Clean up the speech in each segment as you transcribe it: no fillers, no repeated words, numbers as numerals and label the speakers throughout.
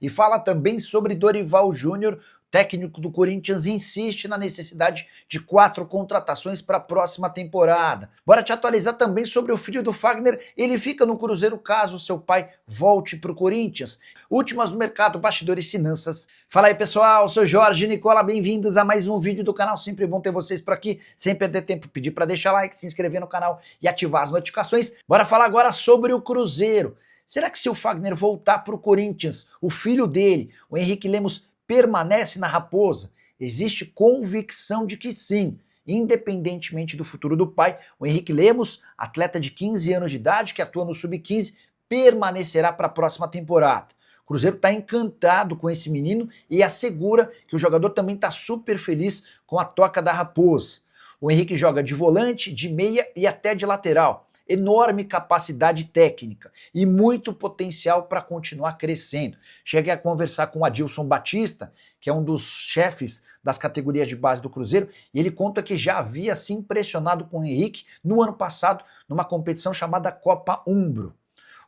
Speaker 1: E fala também sobre Dorival Júnior. O técnico do Corinthians insiste na necessidade de 4 contratações para a próxima temporada. Bora te atualizar também sobre o filho do Fagner. Ele fica no Cruzeiro caso seu pai volte para o Corinthians. Últimas no mercado, bastidores e finanças. Fala aí, pessoal, sou Jorge e Nicola, bem-vindos a mais um vídeo do canal. Sempre bom ter vocês por aqui, sem perder tempo, pedir para deixar like, se inscrever no canal e ativar as notificações. Bora falar agora sobre o Cruzeiro. Será que se o Fagner voltar para o Corinthians, o filho dele, o Henrique Lemos, permanece na Raposa? Existe convicção de que sim. Independentemente do futuro do pai, o Henrique Lemos, atleta de 15 anos de idade, que atua no Sub-15, permanecerá para a próxima temporada. O Cruzeiro está encantado com esse menino e assegura que o jogador também está super feliz com a toca da Raposa. O Henrique joga de volante, de meia e até de lateral. Enorme capacidade técnica e muito potencial para continuar crescendo. Cheguei a conversar com o Adilson Batista, que é um dos chefes das categorias de base do Cruzeiro, e ele conta que já havia se impressionado com o Henrique no ano passado, numa competição chamada Copa Umbro.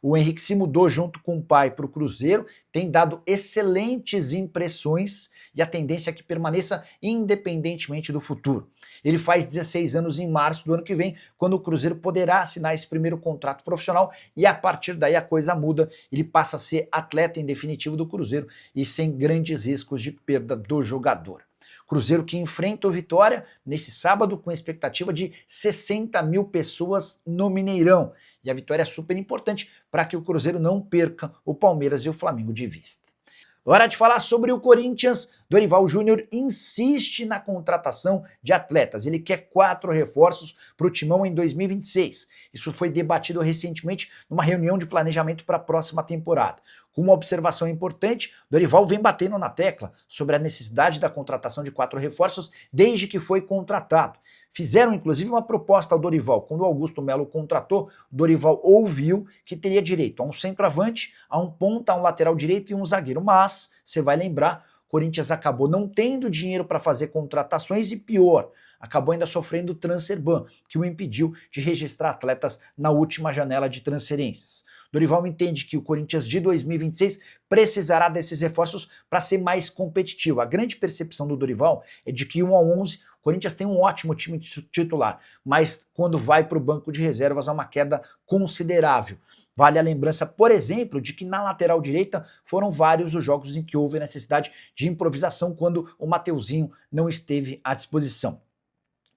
Speaker 1: O Henrique se mudou junto com o pai para o Cruzeiro, tem dado excelentes impressões e a tendência é que permaneça independentemente do futuro. Ele faz 16 anos em março do ano que vem, quando o Cruzeiro poderá assinar esse primeiro contrato profissional e a partir daí a coisa muda, ele passa a ser atleta em definitivo do Cruzeiro e sem grandes riscos de perda do jogador. Cruzeiro que enfrenta o Vitória nesse sábado com expectativa de 60 mil pessoas no Mineirão. E a vitória é super importante para que o Cruzeiro não perca o Palmeiras e o Flamengo de vista. Hora de falar sobre o Corinthians. Dorival Júnior insiste na contratação de atletas. Ele quer 4 reforços para o Timão em 2026. Isso foi debatido recentemente numa reunião de planejamento para a próxima temporada. Com uma observação importante, Dorival vem batendo na tecla sobre a necessidade da contratação de 4 reforços desde que foi contratado. Fizeram, inclusive, uma proposta ao Dorival. Quando o Augusto Melo contratou, o Dorival ouviu que teria direito a um centroavante, a um ponta, a um lateral direito e um zagueiro. Mas, você vai lembrar, o Corinthians acabou não tendo dinheiro para fazer contratações e, pior, acabou ainda sofrendo o transfer ban, que o impediu de registrar atletas na última janela de transferências. Dorival entende que o Corinthians de 2026 precisará desses reforços para ser mais competitivo. A grande percepção do Dorival é de que 1 a 11, o Corinthians tem um ótimo time titular, mas quando vai para o banco de reservas há uma queda considerável. Vale a lembrança, por exemplo, de que na lateral direita foram vários os jogos em que houve necessidade de improvisação quando o Mateuzinho não esteve à disposição.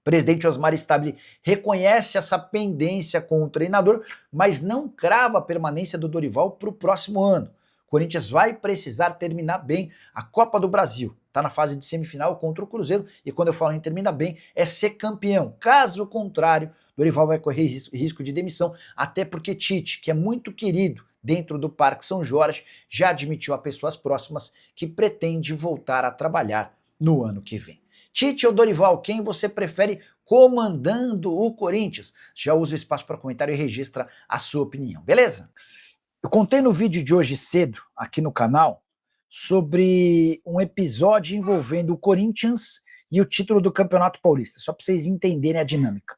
Speaker 1: O presidente Osmar Stabile reconhece essa pendência com o treinador, mas não crava a permanência do Dorival para o próximo ano. O Corinthians vai precisar terminar bem a Copa do Brasil. Está na fase de semifinal contra o Cruzeiro e quando eu falo em terminar bem, é ser campeão. Caso contrário, Dorival vai correr risco de demissão, até porque Tite, que é muito querido dentro do Parque São Jorge, já admitiu a pessoas próximas que pretende voltar a trabalhar no ano que vem. Tite ou Dorival, quem você prefere comandando o Corinthians? Já usa o espaço para comentário e registra a sua opinião, beleza? Eu contei no vídeo de hoje cedo, aqui no canal, sobre um episódio envolvendo o Corinthians e o título do Campeonato Paulista, só para vocês entenderem a dinâmica.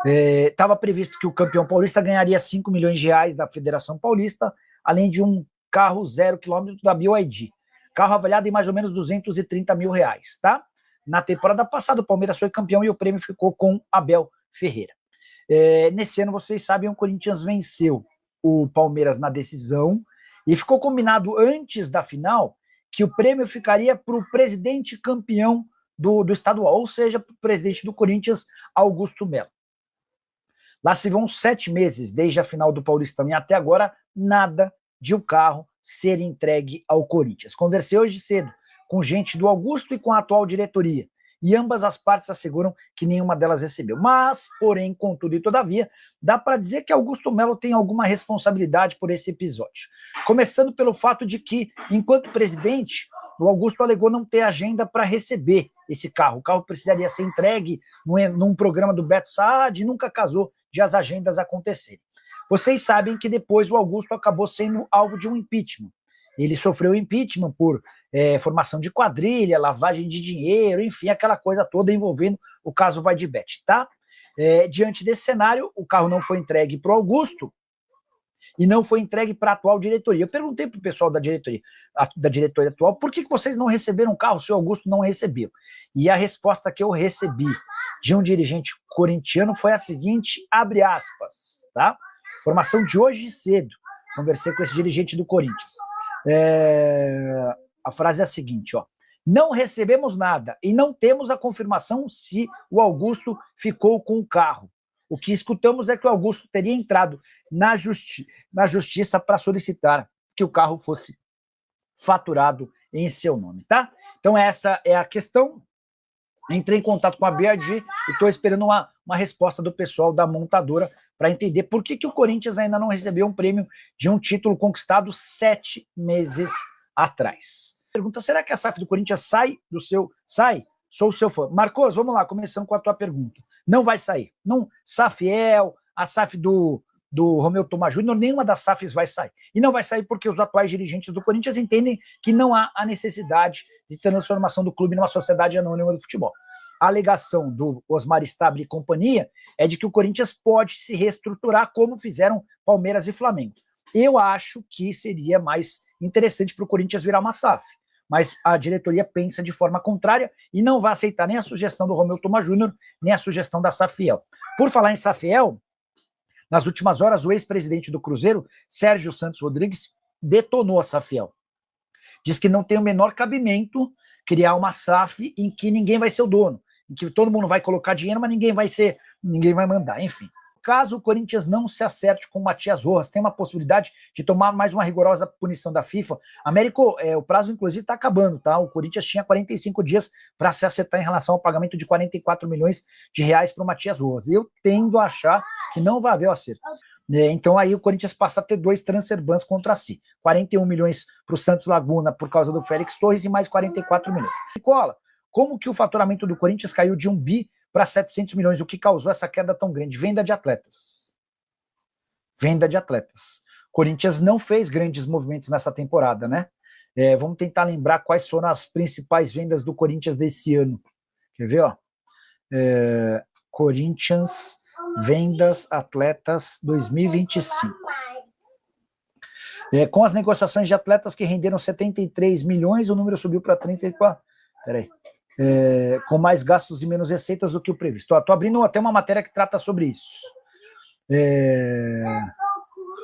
Speaker 1: Estava previsto que o campeão paulista ganharia 5 milhões de reais da Federação Paulista, além de um carro 0 km da BYD. Carro avaliado em mais ou menos 230 mil reais, tá? Na temporada passada, o Palmeiras foi campeão e o prêmio ficou com Abel Ferreira. Nesse ano, vocês sabem, o Corinthians venceu o Palmeiras na decisão e ficou combinado antes da final que o prêmio ficaria para o presidente campeão do estadual, ou seja, para o presidente do Corinthians, Augusto Melo. Lá se vão 7 meses desde a final do Paulistão e até agora nada de o carro ser entregue ao Corinthians. Conversei hoje cedo com gente do Augusto e com a atual diretoria, e ambas as partes asseguram que nenhuma delas recebeu. Mas, porém, contudo e todavia, dá para dizer que Augusto Melo tem alguma responsabilidade por esse episódio. Começando pelo fato de que, enquanto presidente, o Augusto alegou não ter agenda para receber esse carro. O carro precisaria ser entregue num programa do Beto Saad e nunca casou de as agendas acontecerem. Vocês sabem que depois o Augusto acabou sendo alvo de um impeachment. Ele sofreu impeachment por formação de quadrilha, lavagem de dinheiro, enfim, aquela coisa toda envolvendo o caso Vai de Bet, tá? Diante desse cenário, o carro não foi entregue para o Augusto e não foi entregue para a atual diretoria. Eu perguntei para o pessoal da diretoria atual, por que vocês não receberam o carro, o seu Augusto não recebeu? E a resposta que eu recebi de um dirigente corintiano foi a seguinte, abre aspas, tá? Informação de hoje cedo, conversei com esse dirigente do Corinthians. A frase é a seguinte, ó. Não recebemos nada e não temos a confirmação se o Augusto ficou com o carro. O que escutamos é que o Augusto teria entrado na justiça para solicitar que o carro fosse faturado em seu nome, tá? Então essa é a questão. Entrei em contato com a BAD e estou esperando uma resposta do pessoal da montadora para entender por que o Corinthians ainda não recebeu um prêmio de um título conquistado 7 meses atrás. Pergunta, será que a SAF do Corinthians sai do seu... Sai? Sou o seu fã. Marcos, vamos lá, começando com a tua pergunta. Não vai sair. Não, Safiel, a SAF do Romeu Tomás Júnior, nenhuma das SAFs vai sair. E não vai sair porque os atuais dirigentes do Corinthians entendem que não há a necessidade de transformação do clube numa sociedade anônima do futebol. A alegação do Osmar Stabile e companhia é de que o Corinthians pode se reestruturar como fizeram Palmeiras e Flamengo. Eu acho que seria mais interessante para o Corinthians virar uma SAF. Mas a diretoria pensa de forma contrária e não vai aceitar nem a sugestão do Romeu Tomás Júnior, nem a sugestão da Safiel. Por falar em Safiel, nas últimas horas, o ex-presidente do Cruzeiro, Sérgio Santos Rodrigues, detonou a Safiel. Diz que não tem o menor cabimento criar uma SAF em que ninguém vai ser o dono, em que todo mundo vai colocar dinheiro, mas ninguém vai mandar, enfim. Caso o Corinthians não se acerte com o Matias Rojas, tem uma possibilidade de tomar mais uma rigorosa punição da FIFA. Américo, o prazo, inclusive, está acabando, tá? O Corinthians tinha 45 dias para se acertar em relação ao pagamento de 44 milhões de reais para o Matias Rojas. Eu tendo a achar que não vai haver o acerto. Então aí o Corinthians passa a ter 2 transfer bans contra si. 41 milhões para o Santos Laguna por causa do Félix Torres e mais 44 milhões. Nicola, como que o faturamento do Corinthians caiu de 1 bi para 700 milhões, o que causou essa queda tão grande? Venda de atletas. Venda de atletas. Corinthians não fez grandes movimentos nessa temporada, né? Vamos tentar lembrar quais foram as principais vendas do Corinthians desse ano. Quer ver, ó? Corinthians, vendas, atletas 2025. Com as negociações de atletas que renderam 73 milhões, o número subiu para 34. Peraí. Com mais gastos e menos receitas do que o previsto. Estou abrindo até uma matéria que trata sobre isso.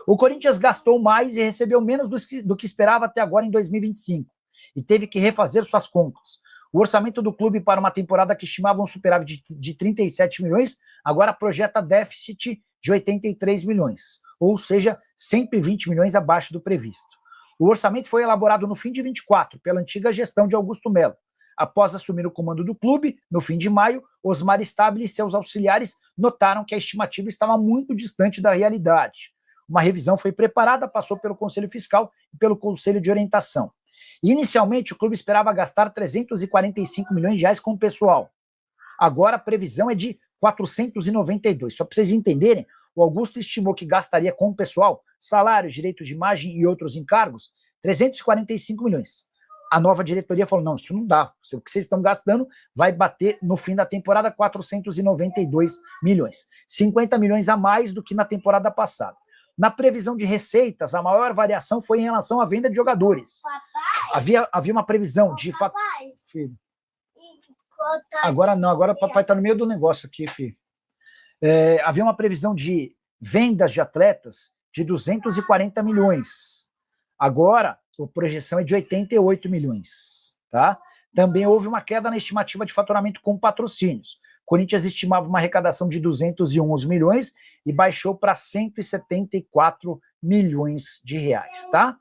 Speaker 1: O Corinthians gastou mais e recebeu menos do que esperava até agora em 2025 e teve que refazer suas contas. O orçamento do clube para uma temporada que estimava um superávit de 37 milhões agora projeta déficit de 83 milhões, ou seja, 120 milhões abaixo do previsto. O orçamento foi elaborado no fim de 24 pela antiga gestão de Augusto Melo. Após assumir o comando do clube, no fim de maio, Osmar Stabile e seus auxiliares notaram que a estimativa estava muito distante da realidade. Uma revisão foi preparada, passou pelo Conselho Fiscal e pelo Conselho de Orientação. Inicialmente, o clube esperava gastar 345 milhões de reais com o pessoal. Agora a previsão é de 492. Só para vocês entenderem, o Augusto estimou que gastaria com o pessoal, salários, direitos de imagem e outros encargos, 345 milhões. A nova diretoria falou, não, isso não dá. O que vocês estão gastando vai bater no fim da temporada 492 milhões. 50 milhões a mais do que na temporada passada. Na previsão de receitas, a maior variação foi em relação à venda de jogadores. Havia uma previsão de... Filho. Agora não, agora o papai está no meio do negócio aqui, filho. Havia uma previsão de vendas de atletas de 240 milhões. Agora, a projeção é de 88 milhões, tá? Também houve uma queda na estimativa de faturamento com patrocínios. Corinthians estimava uma arrecadação de 211 milhões e baixou para 174 milhões de reais, tá?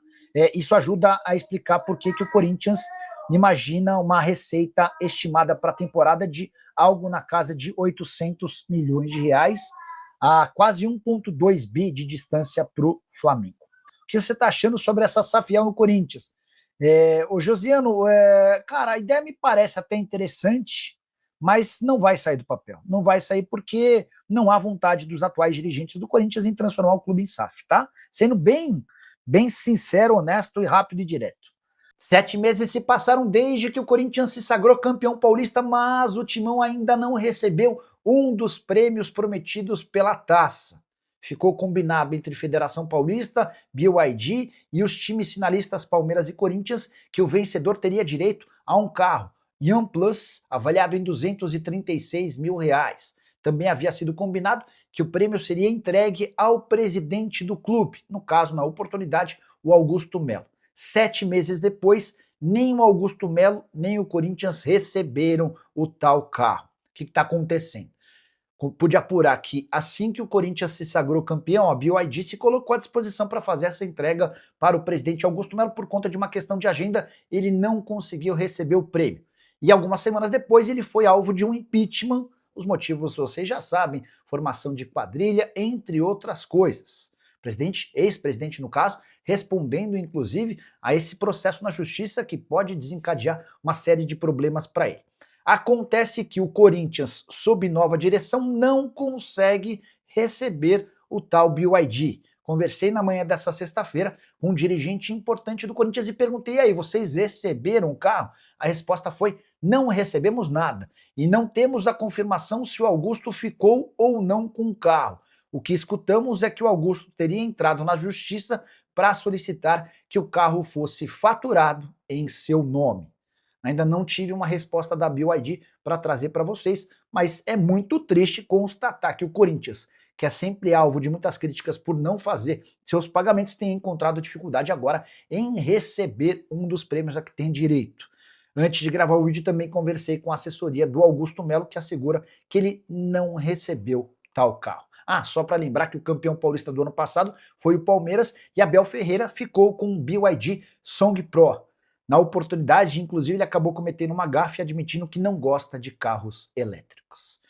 Speaker 1: Isso ajuda a explicar por que o Corinthians imagina uma receita estimada para a temporada de algo na casa de 800 milhões de reais, a quase 1,2 bi de distância para o Flamengo. O que você está achando sobre essa Safiel no Corinthians? Ô Josiano, cara, a ideia me parece até interessante, mas não vai sair do papel. Não vai sair porque não há vontade dos atuais dirigentes do Corinthians em transformar o clube em SAF, tá? Sendo bem sincero, honesto e rápido e direto. 7 meses se passaram desde que o Corinthians se sagrou campeão paulista, mas o Timão ainda não recebeu um dos prêmios prometidos pela taça. Ficou combinado entre Federação Paulista, BYD e os times finalistas Palmeiras e Corinthians que o vencedor teria direito a um carro Yan Plus avaliado em R$ 236 mil. Também havia sido combinado que o prêmio seria entregue ao presidente do clube, no caso, na oportunidade, o Augusto Melo. 7 meses depois, nem o Augusto Melo nem o Corinthians receberam o tal carro. O que está acontecendo? Pude apurar que assim que o Corinthians se sagrou campeão, a BYD se colocou à disposição para fazer essa entrega para o presidente Augusto Melo. Por conta de uma questão de agenda, ele não conseguiu receber o prêmio. E algumas semanas depois ele foi alvo de um impeachment. Os motivos vocês já sabem, formação de quadrilha, entre outras coisas. Presidente, ex-presidente no caso, respondendo inclusive a esse processo na justiça que pode desencadear uma série de problemas para ele. Acontece que o Corinthians, sob nova direção, não consegue receber o tal BYD. Conversei na manhã dessa sexta-feira com um dirigente importante do Corinthians e perguntei: e aí, vocês receberam o carro? A resposta foi: não recebemos nada e não temos a confirmação se o Augusto ficou ou não com o carro. O que escutamos é que o Augusto teria entrado na justiça para solicitar que o carro fosse faturado em seu nome. Ainda não tive uma resposta da BYD para trazer para vocês, mas é muito triste constatar que o Corinthians, que é sempre alvo de muitas críticas por não fazer seus pagamentos, tem encontrado dificuldade agora em receber um dos prêmios a que tem direito. Antes de gravar o vídeo também conversei com a assessoria do Augusto Melo, que assegura que ele não recebeu tal carro. Só para lembrar que o campeão paulista do ano passado foi o Palmeiras e Abel Ferreira ficou com o BYD Song Pro. Na oportunidade, inclusive, ele acabou cometendo uma gafe admitindo que não gosta de carros elétricos.